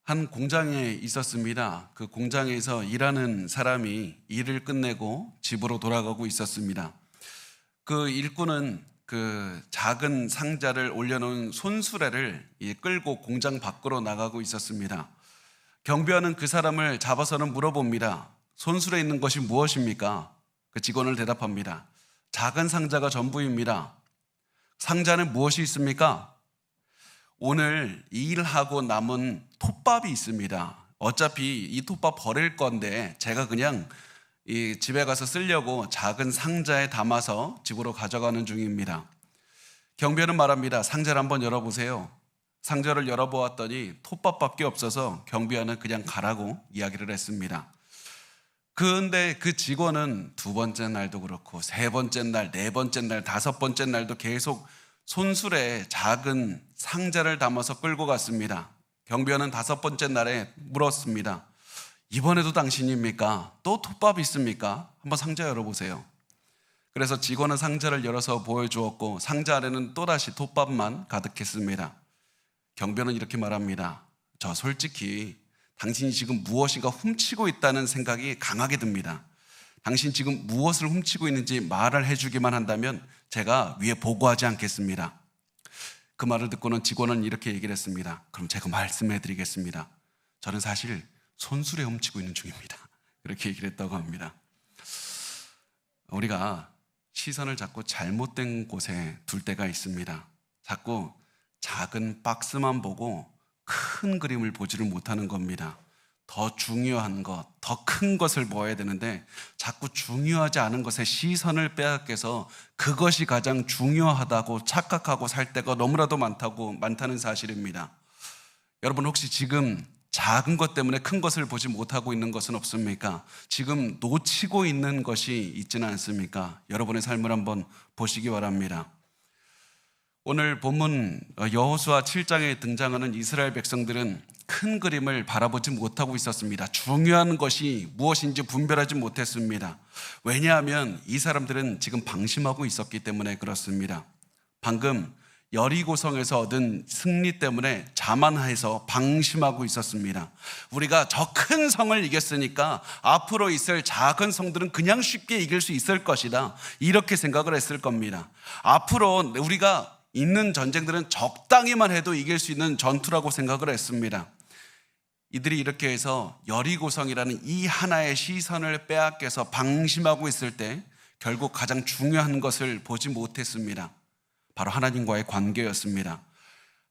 한 공장에 있었습니다. 그 공장에서 일하는 사람이 일을 끝내고 집으로 돌아가고 있었습니다. 그 일꾼은 그 작은 상자를 올려놓은 손수레를 끌고 공장 밖으로 나가고 있었습니다. 경비원은 그 사람을 잡아서는 물어봅니다. 손수레에 있는 것이 무엇입니까? 그 직원을 대답합니다. 작은 상자가 전부입니다. 상자는 무엇이 있습니까? 오늘 일하고 남은 톱밥이 있습니다. 어차피 이 톱밥 버릴 건데 제가 그냥 집에 가서 쓰려고 작은 상자에 담아서 집으로 가져가는 중입니다. 경비원은 말합니다. 상자를 한번 열어보세요. 상자를 열어보았더니 톱밥밖에 없어서 경비원은 그냥 가라고 이야기를 했습니다. 그런데 그 직원은 두 번째 날도 그렇고 세 번째 날, 네 번째 날, 다섯 번째 날도 계속 손수레에 작은 상자를 담아서 끌고 갔습니다. 경비원은 다섯 번째 날에 물었습니다. 이번에도 당신입니까? 또 톱밥 있습니까? 한번 상자 열어보세요. 그래서 직원은 상자를 열어서 보여주었고 상자 안에는 또다시 톱밥만 가득했습니다. 경비원은 이렇게 말합니다. 저 솔직히 당신이 지금 무엇인가 훔치고 있다는 생각이 강하게 듭니다. 당신 지금 무엇을 훔치고 있는지 말을 해주기만 한다면 제가 위에 보고하지 않겠습니다. 그 말을 듣고는 직원은 이렇게 얘기를 했습니다. 그럼 제가 말씀해 드리겠습니다. 저는 사실 손수레 훔치고 있는 중입니다. 그렇게 얘기를 했다고 합니다. 우리가 시선을 자꾸 잘못된 곳에 둘 때가 있습니다. 자꾸 작은 박스만 보고 큰 그림을 보지를 못하는 겁니다. 더 중요한 것, 더 큰 것을 보아야 되는데 자꾸 중요하지 않은 것에 시선을 빼앗겨서 그것이 가장 중요하다고 착각하고 살 때가 너무나도 많다는 사실입니다. 여러분 혹시 지금 작은 것 때문에 큰 것을 보지 못하고 있는 것은 없습니까? 지금 놓치고 있는 것이 있지는 않습니까? 여러분의 삶을 한번 보시기 바랍니다. 오늘 본문 여호수아 7장에 등장하는 이스라엘 백성들은 큰 그림을 바라보지 못하고 있었습니다. 중요한 것이 무엇인지 분별하지 못했습니다. 왜냐하면 이 사람들은 지금 방심하고 있었기 때문에 그렇습니다. 방금 여리고성에서 얻은 승리 때문에 자만해서 방심하고 있었습니다. 우리가 저 큰 성을 이겼으니까 앞으로 있을 작은 성들은 그냥 쉽게 이길 수 있을 것이다. 이렇게 생각을 했을 겁니다. 앞으로 우리가 있는 전쟁들은 적당히만 해도 이길 수 있는 전투라고 생각을 했습니다. 이들이 이렇게 해서 여리고성이라는 이 하나의 시선을 빼앗겨서 방심하고 있을 때 결국 가장 중요한 것을 보지 못했습니다. 바로 하나님과의 관계였습니다.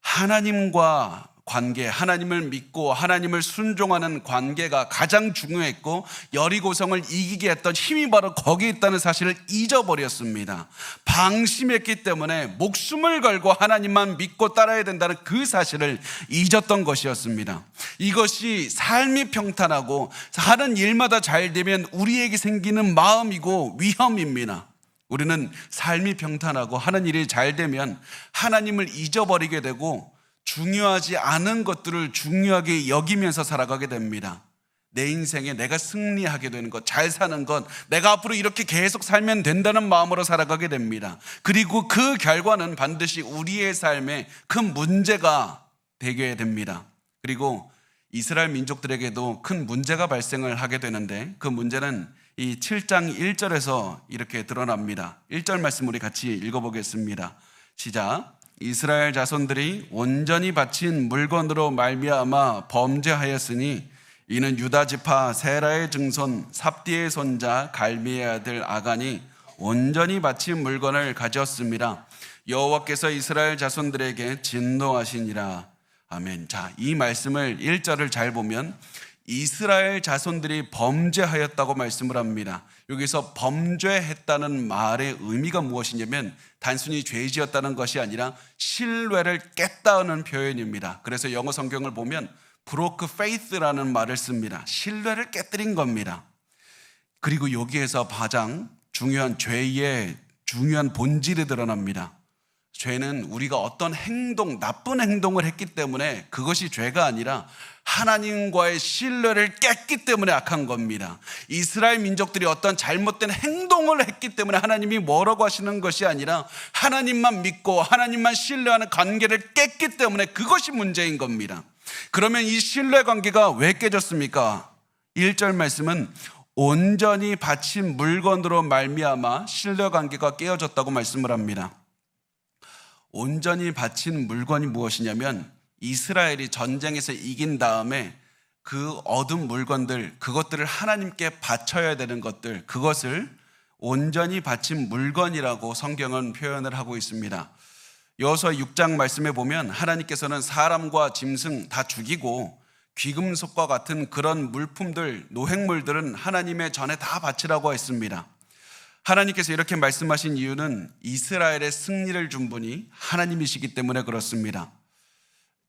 하나님과 관계, 하나님을 믿고 하나님을 순종하는 관계가 가장 중요했고 여리고성을 이기게 했던 힘이 바로 거기에 있다는 사실을 잊어버렸습니다. 방심했기 때문에 목숨을 걸고 하나님만 믿고 따라야 된다는 그 사실을 잊었던 것이었습니다. 이것이 삶이 평탄하고 하는 일마다 잘 되면 우리에게 생기는 마음이고 위험입니다. 우리는 삶이 평탄하고 하는 일이 잘 되면 하나님을 잊어버리게 되고 중요하지 않은 것들을 중요하게 여기면서 살아가게 됩니다. 내 인생에 내가 승리하게 되는 것, 잘 사는 것, 내가 앞으로 이렇게 계속 살면 된다는 마음으로 살아가게 됩니다. 그리고 그 결과는 반드시 우리의 삶에 큰 문제가 되게 됩니다. 그리고 이스라엘 민족들에게도 큰 문제가 발생을 하게 되는데 그 문제는 이 7장 1절에서 이렇게 드러납니다. 1절 말씀 우리 같이 읽어보겠습니다. 시작. 이스라엘 자손들이 온전히 바친 물건으로 말미암아 범죄하였으니 이는 유다 지파 세라의 증손 삽디의 손자 갈미의 아들 아간이 온전히 바친 물건을 가졌습니다. 여호와께서 이스라엘 자손들에게 진노하시니라. 아멘. 자, 이 말씀을 1절을 잘 보면 이스라엘 자손들이 범죄하였다고 말씀을 합니다. 여기서 범죄했다는 말의 의미가 무엇이냐면 단순히 죄 지었다는 것이 아니라 신뢰를 깼다는 표현입니다. 그래서 영어 성경을 보면 broke faith라는 말을 씁니다. 신뢰를 깨뜨린 겁니다. 그리고 여기에서 가장 중요한 죄의 중요한 본질이 드러납니다. 죄는 우리가 어떤 행동, 나쁜 행동을 했기 때문에 그것이 죄가 아니라 하나님과의 신뢰를 깼기 때문에 악한 겁니다. 이스라엘 민족들이 어떤 잘못된 행동을 했기 때문에 하나님이 뭐라고 하시는 것이 아니라 하나님만 믿고 하나님만 신뢰하는 관계를 깼기 때문에 그것이 문제인 겁니다. 그러면 이 신뢰 관계가 왜 깨졌습니까? 1절 말씀은 온전히 바친 물건으로 말미암아 신뢰 관계가 깨어졌다고 말씀을 합니다. 온전히 바친 물건이 무엇이냐면 이스라엘이 전쟁에서 이긴 다음에 그 얻은 물건들, 그것들을 하나님께 바쳐야 되는 것들, 그것을 온전히 바친 물건이라고 성경은 표현을 하고 있습니다. 여호수아 6장 말씀에 보면 하나님께서는 사람과 짐승 다 죽이고 귀금속과 같은 그런 물품들, 노획물들은 하나님의 전에 다 바치라고 했습니다. 하나님께서 이렇게 말씀하신 이유는 이스라엘의 승리를 준 분이 하나님이시기 때문에 그렇습니다.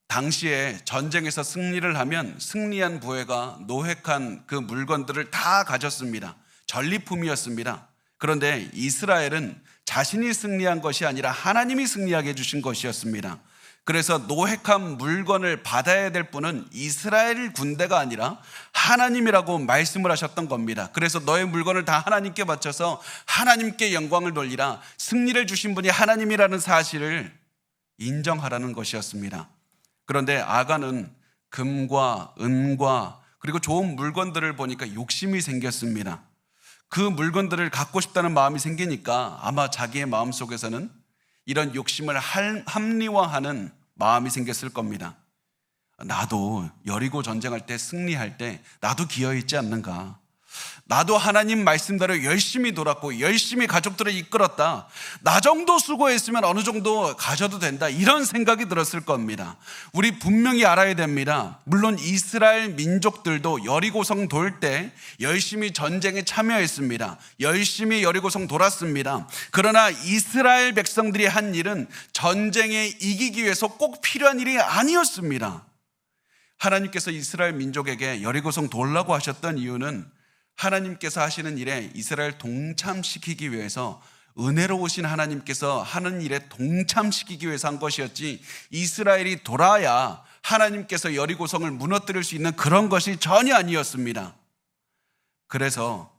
당시에 전쟁에서 승리를 하면 승리한 부회가 노획한 그 물건들을 다 가졌습니다. 전리품이었습니다. 그런데 이스라엘은 자신이 승리한 것이 아니라 하나님이 승리하게 해주신 것이었습니다. 그래서 노획한 물건을 받아야 될 분은 이스라엘 군대가 아니라 하나님이라고 말씀을 하셨던 겁니다. 그래서 너의 물건을 다 하나님께 바쳐서 하나님께 영광을 돌리라, 승리를 주신 분이 하나님이라는 사실을 인정하라는 것이었습니다. 그런데 아간은 금과 은과 그리고 좋은 물건들을 보니까 욕심이 생겼습니다. 그 물건들을 갖고 싶다는 마음이 생기니까 아마 자기의 마음속에서는 이런 욕심을 합리화하는 마음이 생겼을 겁니다. 나도 여리고 전쟁할 때 승리할 때 나도 기여했지 않는가? 나도 하나님 말씀대로 열심히 돌았고 열심히 가족들을 이끌었다. 나 정도 수고했으면 어느 정도 가져도 된다. 이런 생각이 들었을 겁니다. 우리 분명히 알아야 됩니다. 물론 이스라엘 민족들도 여리고성 돌 때 열심히 전쟁에 참여했습니다. 열심히 여리고성 돌았습니다. 그러나 이스라엘 백성들이 한 일은 전쟁에 이기기 위해서 꼭 필요한 일이 아니었습니다. 하나님께서 이스라엘 민족에게 여리고성 돌라고 하셨던 이유는 하나님께서 하시는 일에 이스라엘 동참시키기 위해서, 은혜로우신 하나님께서 하는 일에 동참시키기 위해서 한 것이었지, 이스라엘이 돌아야 하나님께서 여리고성을 무너뜨릴 수 있는 그런 것이 전혀 아니었습니다. 그래서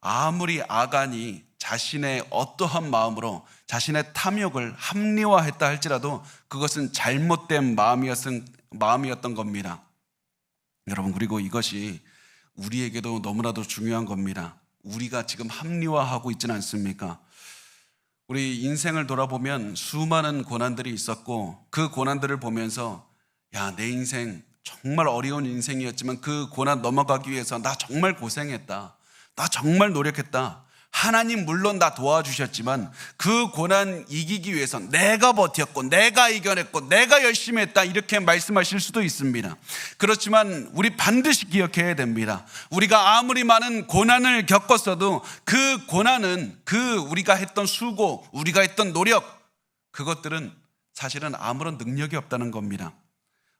아무리 아간이 자신의 어떠한 마음으로 자신의 탐욕을 합리화했다 할지라도 그것은 잘못된 마음이었던 겁니다. 여러분, 그리고 이것이 우리에게도 너무나도 중요한 겁니다. 우리가 지금 합리화하고 있지는 않습니까? 우리 인생을 돌아보면 수많은 고난들이 있었고 그 고난들을 보면서 야, 내 인생 정말 어려운 인생이었지만 그 고난 넘어가기 위해서 나 정말 고생했다. 나 정말 노력했다. 하나님 물론 나 도와주셨지만 그 고난 이기기 위해서 내가 버텼고 내가 이겨냈고 내가 열심히 했다, 이렇게 말씀하실 수도 있습니다. 그렇지만 우리 반드시 기억해야 됩니다. 우리가 아무리 많은 고난을 겪었어도 그 고난은 그 우리가 했던 수고, 우리가 했던 노력, 그것들은 사실은 아무런 능력이 없다는 겁니다.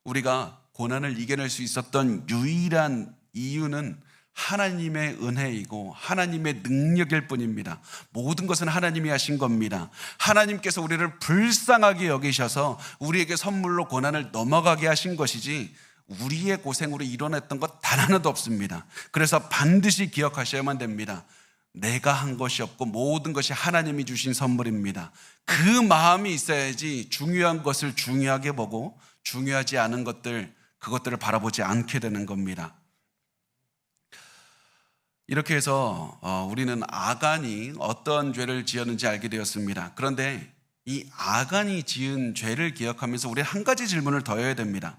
우리가 고난을 이겨낼 수 있었던 유일한 이유는 하나님의 은혜이고 하나님의 능력일 뿐입니다. 모든 것은 하나님이 하신 겁니다. 하나님께서 우리를 불쌍하게 여기셔서 우리에게 선물로 고난을 넘어가게 하신 것이지 우리의 고생으로 이뤄냈던 것 단 하나도 없습니다. 그래서 반드시 기억하셔야만 됩니다. 내가 한 것이 없고 모든 것이 하나님이 주신 선물입니다. 그 마음이 있어야지 중요한 것을 중요하게 보고 중요하지 않은 것들, 그것들을 바라보지 않게 되는 겁니다. 이렇게 해서 우리는 아간이 어떤 죄를 지었는지 알게 되었습니다. 그런데 이 아간이 지은 죄를 기억하면서 우리 한 가지 질문을 더 해야 됩니다.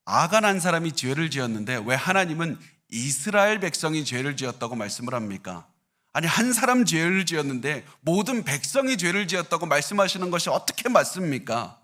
아간 한 사람이 죄를 지었는데 왜 하나님은 이스라엘 백성이 죄를 지었다고 말씀을 합니까? 아니, 한 사람 죄를 지었는데 모든 백성이 죄를 지었다고 말씀하시는 것이 어떻게 맞습니까?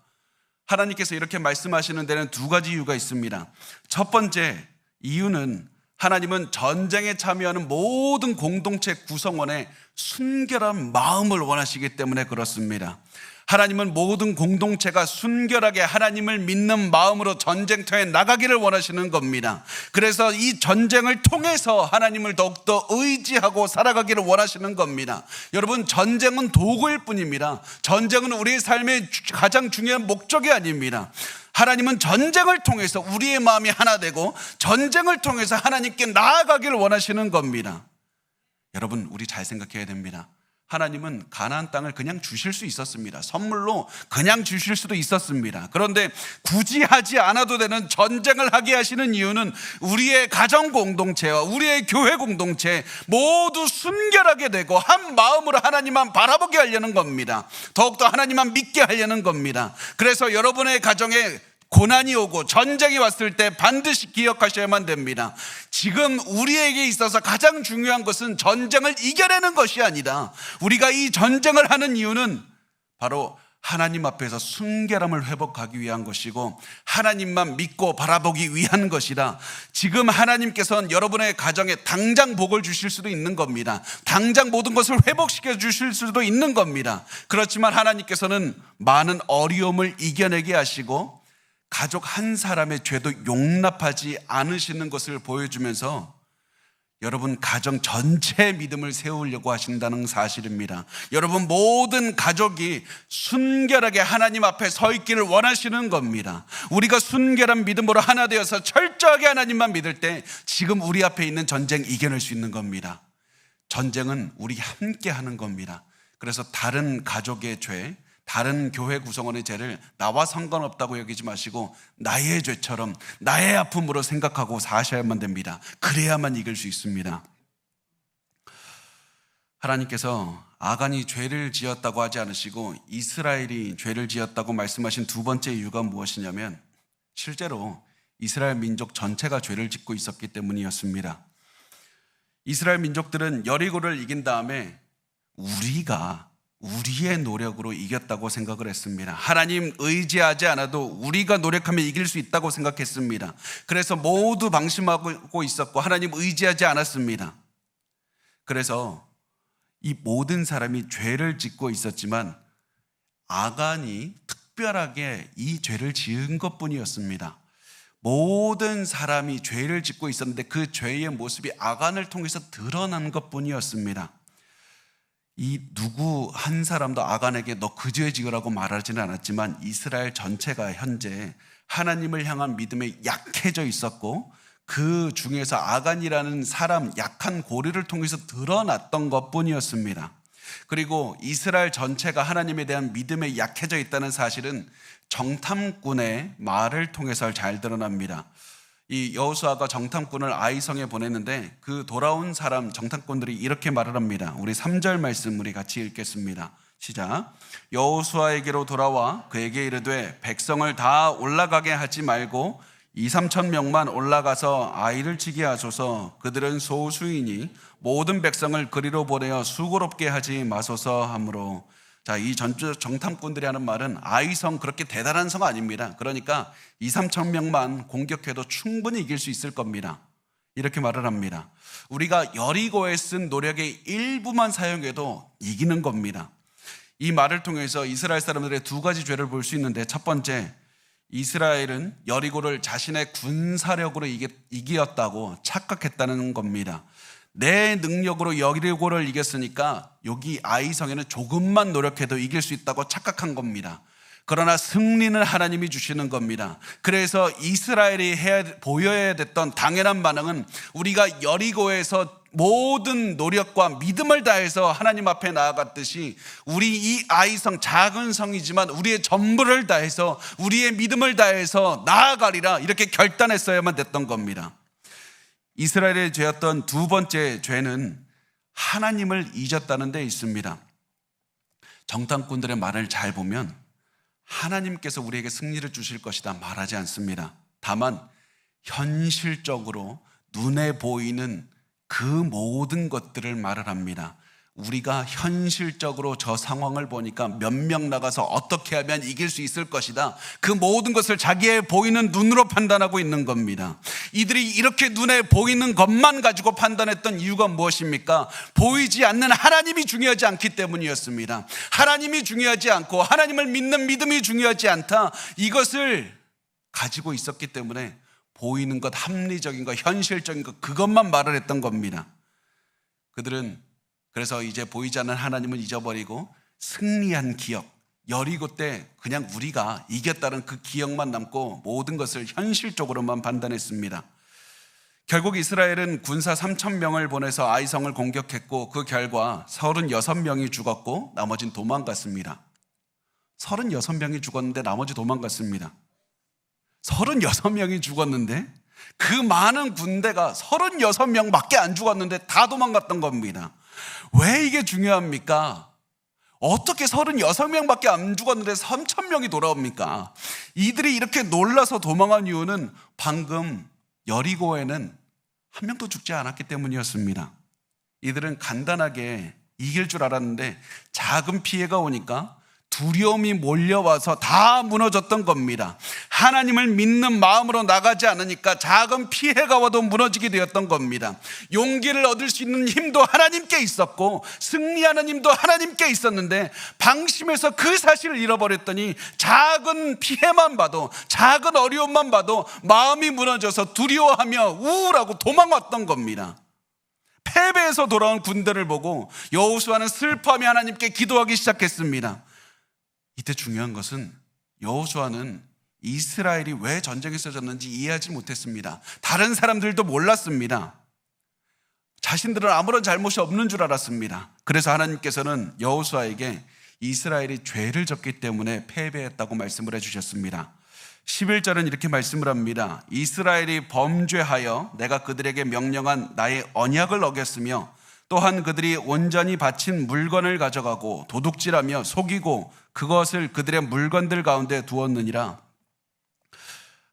하나님께서 이렇게 말씀하시는 데는 두 가지 이유가 있습니다. 첫 번째 이유는 하나님은 전쟁에 참여하는 모든 공동체 구성원의 순결한 마음을 원하시기 때문에 그렇습니다. 하나님은 모든 공동체가 순결하게 하나님을 믿는 마음으로 전쟁터에 나가기를 원하시는 겁니다. 그래서 이 전쟁을 통해서 하나님을 더욱더 의지하고 살아가기를 원하시는 겁니다. 여러분, 전쟁은 도구일 뿐입니다. 전쟁은 우리의 삶의 가장 중요한 목적이 아닙니다. 하나님은 전쟁을 통해서 우리의 마음이 하나 되고 전쟁을 통해서 하나님께 나아가기를 원하시는 겁니다. 여러분, 우리 잘 생각해야 됩니다. 하나님은 가나안 땅을 그냥 주실 수 있었습니다. 선물로 그냥 주실 수도 있었습니다. 그런데 굳이 하지 않아도 되는 전쟁을 하게 하시는 이유는 우리의 가정 공동체와 우리의 교회 공동체 모두 순결하게 되고 한 마음으로 하나님만 바라보게 하려는 겁니다. 더욱더 하나님만 믿게 하려는 겁니다. 그래서 여러분의 가정에 고난이 오고 전쟁이 왔을 때 반드시 기억하셔야만 됩니다. 지금 우리에게 있어서 가장 중요한 것은 전쟁을 이겨내는 것이 아니라 우리가 이 전쟁을 하는 이유는 바로 하나님 앞에서 순결함을 회복하기 위한 것이고 하나님만 믿고 바라보기 위한 것이라 지금 하나님께서는 여러분의 가정에 당장 복을 주실 수도 있는 겁니다. 당장 모든 것을 회복시켜 주실 수도 있는 겁니다. 그렇지만 하나님께서는 많은 어려움을 이겨내게 하시고 가족 한 사람의 죄도 용납하지 않으시는 것을 보여주면서 여러분 가정 전체의 믿음을 세우려고 하신다는 사실입니다. 여러분 모든 가족이 순결하게 하나님 앞에 서 있기를 원하시는 겁니다. 우리가 순결한 믿음으로 하나 되어서 철저하게 하나님만 믿을 때 지금 우리 앞에 있는 전쟁 이겨낼 수 있는 겁니다. 전쟁은 우리 함께 하는 겁니다. 그래서 다른 가족의 죄, 다른 교회 구성원의 죄를 나와 상관없다고 여기지 마시고 나의 죄처럼 나의 아픔으로 생각하고 사셔야만 됩니다. 그래야만 이길 수 있습니다. 하나님께서 아간이 죄를 지었다고 하지 않으시고 이스라엘이 죄를 지었다고 말씀하신 두 번째 이유가 무엇이냐면 실제로 이스라엘 민족 전체가 죄를 짓고 있었기 때문이었습니다. 이스라엘 민족들은 여리고를 이긴 다음에 우리의 노력으로 이겼다고 생각을 했습니다. 하나님 의지하지 않아도 우리가 노력하면 이길 수 있다고 생각했습니다. 그래서 모두 방심하고 있었고 하나님 의지하지 않았습니다. 그래서 이 모든 사람이 죄를 짓고 있었지만 아간이 특별하게 이 죄를 지은 것뿐이었습니다. 모든 사람이 죄를 짓고 있었는데 그 죄의 모습이 아간을 통해서 드러난 것뿐이었습니다. 이 누구 한 사람도 아간에게 너 그 죄 지으라고 말하지는 않았지만 이스라엘 전체가 현재 하나님을 향한 믿음에 약해져 있었고 그 중에서 아간이라는 사람 약한 고리를 통해서 드러났던 것뿐이었습니다. 그리고 이스라엘 전체가 하나님에 대한 믿음에 약해져 있다는 사실은 정탐꾼의 말을 통해서 잘 드러납니다. 이 여호수아가 정탐꾼을 아이성에 보냈는데 그 돌아온 사람 정탐꾼들이 이렇게 말을 합니다. 우리 3절 말씀 우리 같이 읽겠습니다. 시작. 여호수아에게로 돌아와 그에게 이르되 백성을 다 올라가게 하지 말고 2-3천 명만 올라가서 아이를 치게 하소서. 그들은 소수이니 모든 백성을 그리로 보내어 수고롭게 하지 마소서 하므로. 자, 이 정탐꾼들이 하는 말은 아이성 그렇게 대단한 성 아닙니다. 그러니까 2-3천 명만 공격해도 충분히 이길 수 있을 겁니다. 이렇게 말을 합니다. 우리가 여리고에 쓴 노력의 일부만 사용해도 이기는 겁니다. 이 말을 통해서 이스라엘 사람들의 두 가지 죄를 볼 수 있는데 첫 번째, 이스라엘은 여리고를 자신의 군사력으로 이겼다고 착각했다는 겁니다. 내 능력으로 여리고를 이겼으니까 여기 아이성에는 조금만 노력해도 이길 수 있다고 착각한 겁니다. 그러나 승리는 하나님이 주시는 겁니다. 그래서 이스라엘이 보여야 됐던 당연한 반응은 우리가 여리고에서 모든 노력과 믿음을 다해서 하나님 앞에 나아갔듯이 우리 이 아이성 작은 성이지만 우리의 전부를 다해서 우리의 믿음을 다해서 나아가리라 이렇게 결단했어야만 됐던 겁니다. 이스라엘의 죄였던 두 번째 죄는 하나님을 잊었다는 데 있습니다. 정탐꾼들의 말을 잘 보면 하나님께서 우리에게 승리를 주실 것이다 말하지 않습니다. 다만 현실적으로 눈에 보이는 그 모든 것들을 말을 합니다. 우리가 현실적으로 저 상황을 보니까 몇 명 나가서 어떻게 하면 이길 수 있을 것이다. 그 모든 것을 자기의 보이는 눈으로 판단하고 있는 겁니다. 이들이 이렇게 눈에 보이는 것만 가지고 판단했던 이유가 무엇입니까? 보이지 않는 하나님이 중요하지 않기 때문이었습니다. 하나님이 중요하지 않고 하나님을 믿는 믿음이 중요하지 않다. 이것을 가지고 있었기 때문에 보이는 것, 합리적인 것, 현실적인 것 그것만 말을 했던 겁니다. 그들은 그래서 이제 보이지 않는 하나님을 잊어버리고 승리한 기억, 여리고 때 그냥 우리가 이겼다는 그 기억만 남고 모든 것을 현실적으로만 판단했습니다. 결국 이스라엘은 군사 3,000명을 보내서 아이성을 공격했고 그 결과 36명이 죽었고 나머지는 도망갔습니다. 36명이 죽었는데 나머지 도망갔습니다. 36명이 죽었는데 그 많은 군대가 36명밖에 안 죽었는데 다 도망갔던 겁니다. 왜 이게 중요합니까? 어떻게 36명밖에 안 죽었는데 3,000명이 돌아옵니까? 이들이 이렇게 놀라서 도망한 이유는 방금 여리고에는 한 명도 죽지 않았기 때문이었습니다. 이들은 간단하게 이길 줄 알았는데 작은 피해가 오니까 두려움이 몰려와서 다 무너졌던 겁니다. 하나님을 믿는 마음으로 나가지 않으니까 작은 피해가 와도 무너지게 되었던 겁니다. 용기를 얻을 수 있는 힘도 하나님께 있었고 승리하는 힘도 하나님께 있었는데 방심해서 그 사실을 잃어버렸더니 작은 피해만 봐도, 작은 어려움만 봐도 마음이 무너져서 두려워하며 우울하고 도망왔던 겁니다. 패배해서 돌아온 군대를 보고 여호수아는 슬퍼하며 하나님께 기도하기 시작했습니다. 이때 중요한 것은 여호수아는 이스라엘이 왜 전쟁에서 졌는지 이해하지 못했습니다. 다른 사람들도 몰랐습니다. 자신들은 아무런 잘못이 없는 줄 알았습니다. 그래서 하나님께서는 여호수아에게 이스라엘이 죄를 졌기 때문에 패배했다고 말씀을 해주셨습니다. 11절은 이렇게 말씀을 합니다. 이스라엘이 범죄하여 내가 그들에게 명령한 나의 언약을 어겼으며 또한 그들이 온전히 바친 물건을 가져가고 도둑질하며 속이고 그것을 그들의 물건들 가운데 두었느니라.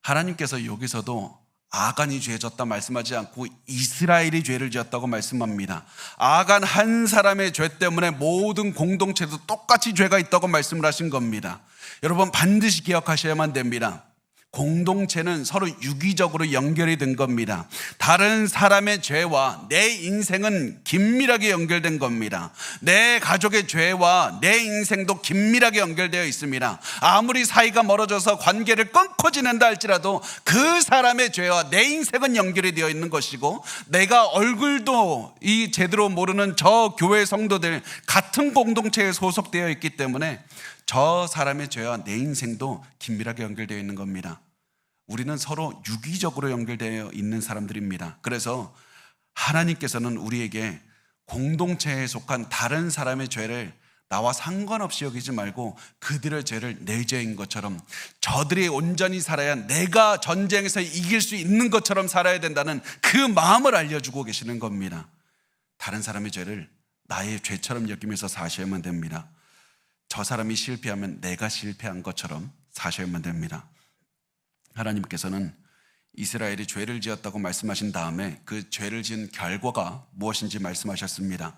하나님께서 여기서도 아간이 죄 졌다 말씀하지 않고 이스라엘이 죄를 지었다고 말씀합니다. 아간 한 사람의 죄 때문에 모든 공동체도 똑같이 죄가 있다고 말씀을 하신 겁니다. 여러분 반드시 기억하셔야만 됩니다. 공동체는 서로 유기적으로 연결이 된 겁니다. 다른 사람의 죄와 내 인생은 긴밀하게 연결된 겁니다. 내 가족의 죄와 내 인생도 긴밀하게 연결되어 있습니다. 아무리 사이가 멀어져서 관계를 끊고 지낸다 할지라도 그 사람의 죄와 내 인생은 연결이 되어 있는 것이고, 내가 얼굴도 이 제대로 모르는 저 교회 성도들 같은 공동체에 소속되어 있기 때문에 저 사람의 죄와 내 인생도 긴밀하게 연결되어 있는 겁니다. 우리는 서로 유기적으로 연결되어 있는 사람들입니다. 그래서 하나님께서는 우리에게 공동체에 속한 다른 사람의 죄를 나와 상관없이 여기지 말고 그들의 죄를 내 죄인 것처럼, 저들이 온전히 살아야 내가 전쟁에서 이길 수 있는 것처럼 살아야 된다는 그 마음을 알려주고 계시는 겁니다. 다른 사람의 죄를 나의 죄처럼 여기면서 사셔야만 됩니다. 저 사람이 실패하면 내가 실패한 것처럼 사셔야만 됩니다. 하나님께서는 이스라엘이 죄를 지었다고 말씀하신 다음에 그 죄를 지은 결과가 무엇인지 말씀하셨습니다.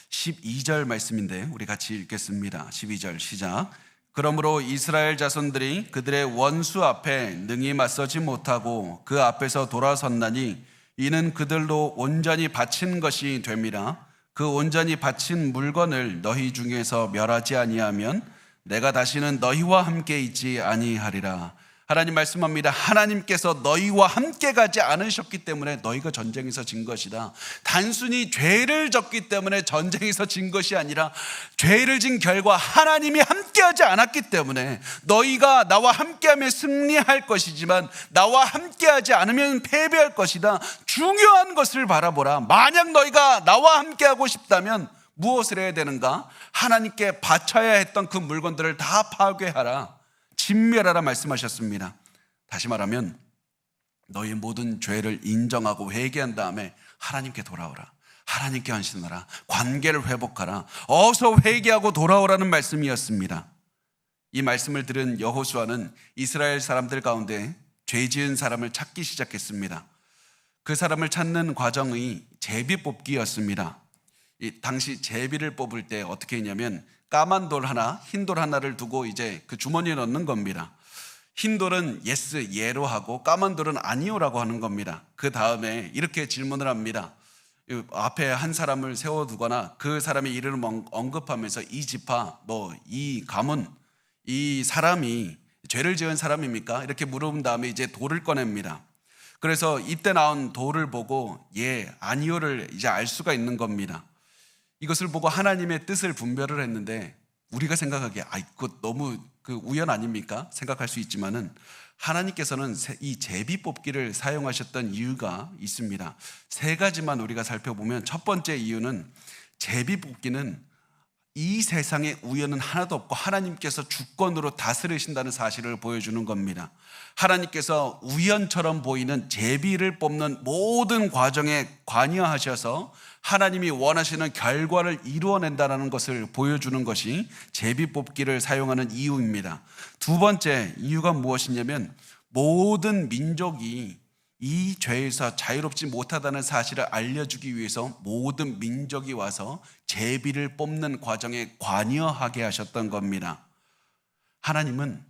12절 말씀인데 우리 같이 읽겠습니다. 12절 시작. 그러므로 이스라엘 자손들이 그들의 원수 앞에 능히 맞서지 못하고 그 앞에서 돌아섰나니 이는 그들로 온전히 바친 것이 됨이라. 그 온전히 바친 물건을 너희 중에서 멸하지 아니하면 내가 다시는 너희와 함께 있지 아니하리라. 하나님 말씀합니다. 하나님께서 너희와 함께 가지 않으셨기 때문에 너희가 전쟁에서 진 것이다. 단순히 죄를 졌기 때문에 전쟁에서 진 것이 아니라 죄를 진 결과 하나님이 함께하지 않았기 때문에 너희가 나와 함께하면 승리할 것이지만 나와 함께하지 않으면 패배할 것이다. 중요한 것을 바라보라. 만약 너희가 나와 함께하고 싶다면 무엇을 해야 되는가? 하나님께 바쳐야 했던 그 물건들을 다 파괴하라. 진멸하라 말씀하셨습니다. 다시 말하면 너희 모든 죄를 인정하고 회개한 다음에 하나님께 돌아오라. 하나님께 헌신하라. 관계를 회복하라. 어서 회개하고 돌아오라는 말씀이었습니다. 이 말씀을 들은 여호수아는 이스라엘 사람들 가운데 죄 지은 사람을 찾기 시작했습니다. 그 사람을 찾는 과정이 제비 뽑기였습니다. 당시 제비를 뽑을 때 어떻게 했냐면 까만 돌 하나, 흰 돌 하나를 두고 이제 그 주머니에 넣는 겁니다. 흰 돌은 yes, 예로 하고 까만 돌은 아니요라고 하는 겁니다. 그 다음에 이렇게 질문을 합니다. 앞에 한 사람을 세워두거나 그 사람의 이름을 언급하면서 이 지파, 이 가문, 이 사람이 죄를 지은 사람입니까? 이렇게 물어본 다음에 이제 돌을 꺼냅니다. 그래서 이때 나온 돌을 보고 예, 아니요를 이제 알 수가 있는 겁니다. 이것을 보고 하나님의 뜻을 분별을 했는데 우리가 생각하기에 이거 너무 그 우연 아닙니까? 생각할 수 있지만은 하나님께서는 이 제비 뽑기를 사용하셨던 이유가 있습니다. 세 가지만 우리가 살펴보면, 첫 번째 이유는 제비 뽑기는 이 세상에 우연은 하나도 없고 하나님께서 주권으로 다스리신다는 사실을 보여주는 겁니다. 하나님께서 우연처럼 보이는 제비를 뽑는 모든 과정에 관여하셔서 하나님이 원하시는 결과를 이루어낸다는 것을 보여주는 것이 제비 뽑기를 사용하는 이유입니다. 두 번째 이유가 무엇이냐면, 모든 민족이 이 죄에서 자유롭지 못하다는 사실을 알려주기 위해서 모든 민족이 와서 제비를 뽑는 과정에 관여하게 하셨던 겁니다. 하나님은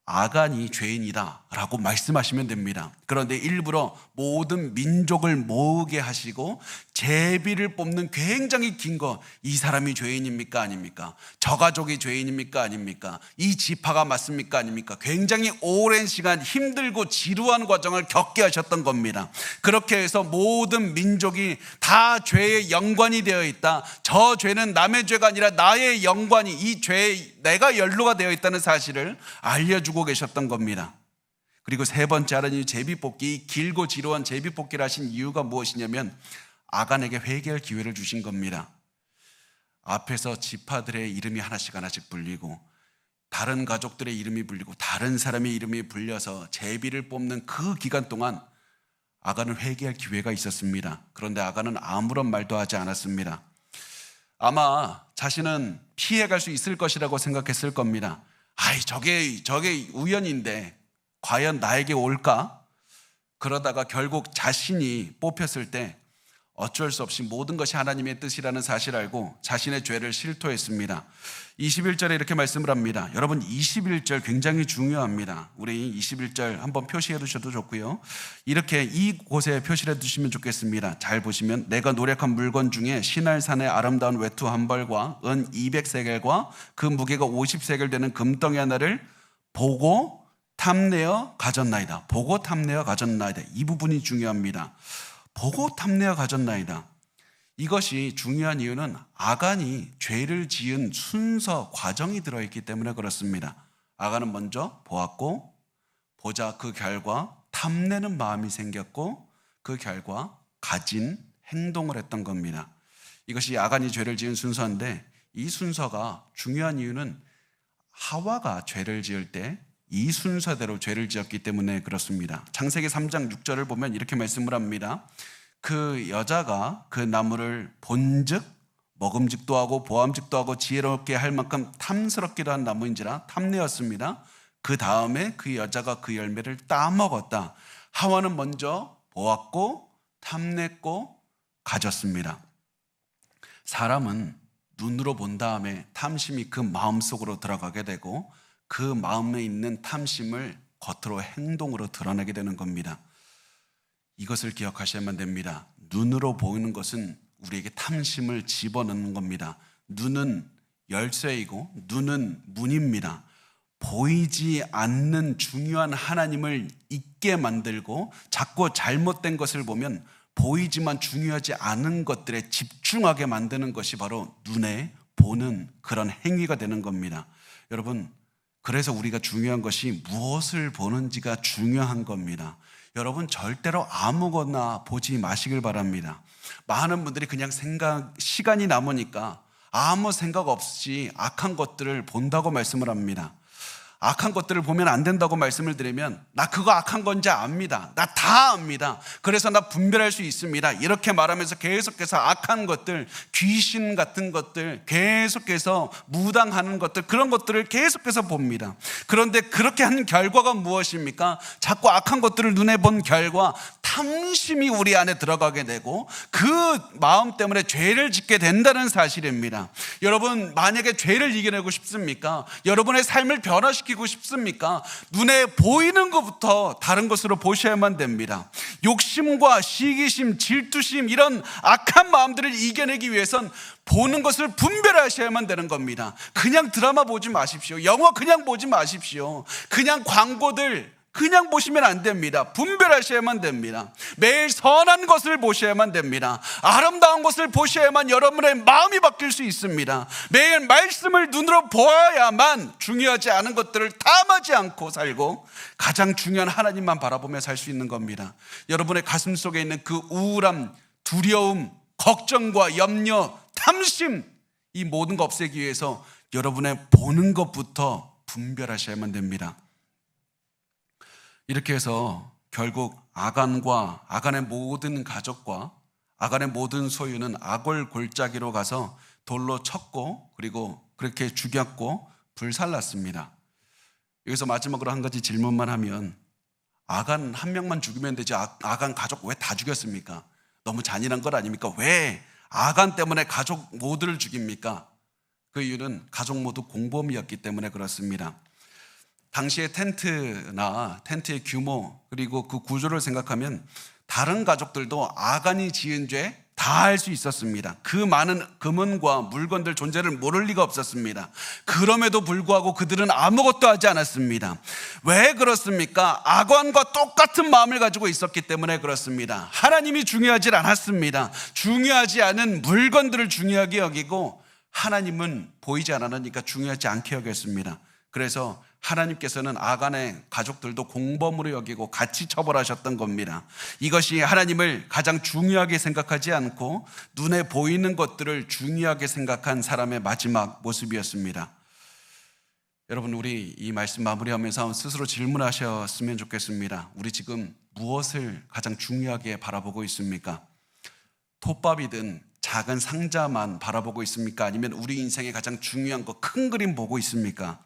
아간이 죄인이다 라고 말씀하시면 됩니다. 그런데 일부러 모든 민족을 모으게 하시고 제비를 뽑는 굉장히 긴 거, 이 사람이 죄인입니까 아닙니까? 저 가족이 죄인입니까 아닙니까? 이 지파가 맞습니까 아닙니까? 굉장히 오랜 시간 힘들고 지루한 과정을 겪게 하셨던 겁니다. 그렇게 해서 모든 민족이 다 죄에 연관이 되어 있다, 저 죄는 남의 죄가 아니라 나의 연관이, 이 죄에 내가 연루가 되어 있다는 사실을 알려주고 계셨던 겁니다. 그리고 세 번째, 하나님이 제비뽑기, 길고 지루한 제비뽑기를 하신 이유가 무엇이냐면, 아간에게 회개할 기회를 주신 겁니다. 앞에서 지파들의 이름이 하나씩 하나씩 불리고 다른 가족들의 이름이 불리고 다른 사람의 이름이 불려서 제비를 뽑는 그 기간 동안 아간은 회개할 기회가 있었습니다. 그런데 아간은 아무런 말도 하지 않았습니다. 아마 자신은 피해갈 수 있을 것이라고 생각했을 겁니다. 아이, 저게 우연인데 과연 나에게 올까? 그러다가 결국 자신이 뽑혔을 때 어쩔 수 없이 모든 것이 하나님의 뜻이라는 사실을 알고 자신의 죄를 실토했습니다. 21절에 이렇게 말씀을 합니다. 여러분, 21절 굉장히 중요합니다. 우리 21절 한번 표시해 두셔도 좋고요. 이렇게 이곳에 표시해 두시면 좋겠습니다. 잘 보시면, 내가 노력한 물건 중에 시날산의 아름다운 외투 한 벌과 은 200세겔과 그 무게가 50세겔 되는 금덩이 하나를 보고 탐내어 가졌나이다. 보고 탐내어 가졌나이다. 이 부분이 중요합니다. 보고 탐내어 가졌나이다. 이것이 중요한 이유는 아간이 죄를 지은 순서, 과정이 들어있기 때문에 그렇습니다. 아간은 먼저 보았고, 보자 그 결과 탐내는 마음이 생겼고, 그 결과 가진 행동을 했던 겁니다. 이것이 아간이 죄를 지은 순서인데, 이 순서가 중요한 이유는 하와가 죄를 지을 때 이 순서대로 죄를 지었기 때문에 그렇습니다. 창세기 3장 6절을 보면 이렇게 말씀을 합니다. 그 여자가 그 나무를 본즉 먹음직도 하고 보암직도 하고 지혜롭게 할 만큼 탐스럽기도 한 나무인지라 탐내었습니다. 그 다음에 그 여자가 그 열매를 따먹었다. 하와는 먼저 보았고 탐냈고 가졌습니다. 사람은 눈으로 본 다음에 탐심이 그 마음속으로 들어가게 되고, 그 마음에 있는 탐심을 겉으로 행동으로 드러내게 되는 겁니다. 이것을 기억하셔야만 됩니다. 눈으로 보이는 것은 우리에게 탐심을 집어넣는 겁니다. 눈은 열쇠이고 눈은 문입니다. 보이지 않는 중요한 하나님을 잊게 만들고 자꾸 잘못된 것을 보면 보이지만 중요하지 않은 것들에 집중하게 만드는 것이 바로 눈에 보는 그런 행위가 되는 겁니다. 여러분, 그래서 우리가 중요한 것이 무엇을 보는지가 중요한 겁니다. 여러분, 절대로 아무거나 보지 마시길 바랍니다. 많은 분들이 그냥 시간이 남으니까 아무 생각 없이 악한 것들을 본다고 말씀을 합니다. 악한 것들을 보면 안 된다고 말씀을 드리면, 나 그거 악한 건지 압니다. 나 다 압니다. 그래서 나 분별할 수 있습니다. 이렇게 말하면서 계속해서 악한 것들, 귀신 같은 것들, 계속해서 무당하는 것들, 그런 것들을 계속해서 봅니다. 그런데 그렇게 한 결과가 무엇입니까? 자꾸 악한 것들을 눈에 본 결과 탐심이 우리 안에 들어가게 되고 그 마음 때문에 죄를 짓게 된다는 사실입니다. 여러분, 만약에 죄를 이겨내고 싶습니까? 여러분의 삶을 변화시키고 싶습니까? 눈에 보이는 것부터 다른 것으로 보셔야만 됩니다. 욕심과 시기심, 질투심, 이런 악한 마음들을 이겨내기 위해선 보는 것을 분별하셔야만 되는 겁니다. 그냥 드라마 보지 마십시오. 영화 그냥 보지 마십시오. 그냥 광고들, 그냥 보시면 안 됩니다. 분별하셔야만 됩니다. 매일 선한 것을 보셔야만 됩니다. 아름다운 것을 보셔야만 여러분의 마음이 바뀔 수 있습니다. 매일 말씀을 눈으로 보아야만 중요하지 않은 것들을 탐하지 않고 살고 가장 중요한 하나님만 바라보며 살 수 있는 겁니다. 여러분의 가슴 속에 있는 그 우울함, 두려움, 걱정과 염려, 탐심, 이 모든 거 없애기 위해서 여러분의 보는 것부터 분별하셔야만 됩니다. 이렇게 해서 결국 아간과 아간의 모든 가족과 아간의 모든 소유는 아골 골짜기로 가서 돌로 쳤고 그리고 그렇게 죽였고 불살랐습니다. 여기서 마지막으로 한 가지 질문만 하면 아간 한 명만 죽이면 되지 아간 가족 왜 다 죽였습니까? 너무 잔인한 것 아닙니까? 왜 아간 때문에 가족 모두를 죽입니까? 그 이유는 가족 모두 공범이었기 때문에 그렇습니다. 당시의 텐트의 규모 그리고 그 구조를 생각하면 다른 가족들도 아간이 지은 죄 다 할 수 있었습니다. 그 많은 금은과 물건들 존재를 모를 리가 없었습니다. 그럼에도 불구하고 그들은 아무것도 하지 않았습니다. 왜 그렇습니까? 아간과 똑같은 마음을 가지고 있었기 때문에 그렇습니다. 하나님이 중요하지 않았습니다. 중요하지 않은 물건들을 중요하게 여기고 하나님은 보이지 않았으니까 중요하지 않게 여겼습니다. 그래서 하나님께서는 아간의 가족들도 공범으로 여기고 같이 처벌하셨던 겁니다. 이것이 하나님을 가장 중요하게 생각하지 않고 눈에 보이는 것들을 중요하게 생각한 사람의 마지막 모습이었습니다. 여러분, 우리 이 말씀 마무리하면서 스스로 질문하셨으면 좋겠습니다. 우리 지금 무엇을 가장 중요하게 바라보고 있습니까? 톱밥이든 작은 상자만 바라보고 있습니까? 아니면 우리 인생의 가장 중요한 거 큰 그림 보고 있습니까?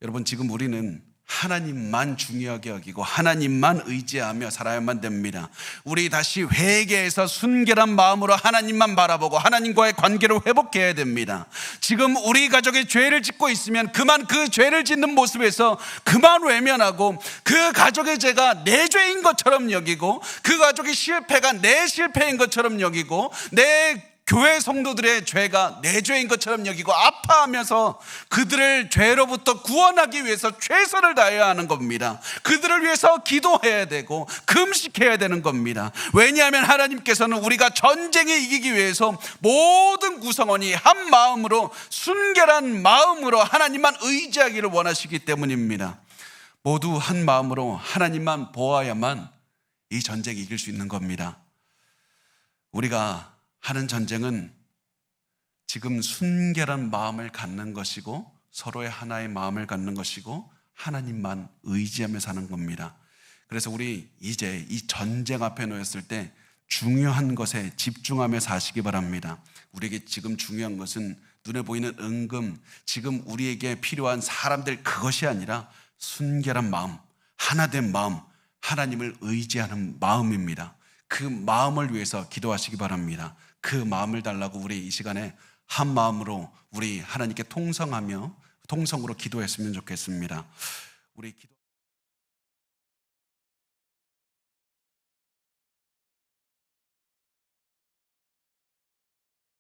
여러분, 지금 우리는 하나님만 중요하게 여기고 하나님만 의지하며 살아야만 됩니다. 우리 다시 회개해서 순결한 마음으로 하나님만 바라보고 하나님과의 관계를 회복해야 됩니다. 지금 우리 가족이 죄를 짓고 있으면 그만 그 죄를 짓는 모습에서 그만 외면하고 그 가족의 죄가 내 죄인 것처럼 여기고 그 가족의 실패가 내 실패인 것처럼 여기고 내 교회 성도들의 죄가 내 죄인 것처럼 여기고 아파하면서 그들을 죄로부터 구원하기 위해서 최선을 다해야 하는 겁니다. 그들을 위해서 기도해야 되고 금식해야 되는 겁니다. 왜냐하면 하나님께서는 우리가 전쟁에 이기기 위해서 모든 구성원이 한 마음으로 순결한 마음으로 하나님만 의지하기를 원하시기 때문입니다. 모두 한 마음으로 하나님만 보아야만 이 전쟁 이길 수 있는 겁니다. 우리가 하는 전쟁은 지금 순결한 마음을 갖는 것이고 서로의 하나의 마음을 갖는 것이고 하나님만 의지하며 사는 겁니다. 그래서 우리 이제 이 전쟁 앞에 놓였을 때 중요한 것에 집중하며 사시기 바랍니다. 우리에게 지금 중요한 것은 눈에 보이는 은금, 지금 우리에게 필요한 사람들 그것이 아니라 순결한 마음, 하나된 마음, 하나님을 의지하는 마음입니다. 그 마음을 위해서 기도하시기 바랍니다. 그 마음을 달라고 우리 이 시간에 한 마음으로 우리 하나님께 통성으로 기도했으면 좋겠습니다. 우리 기도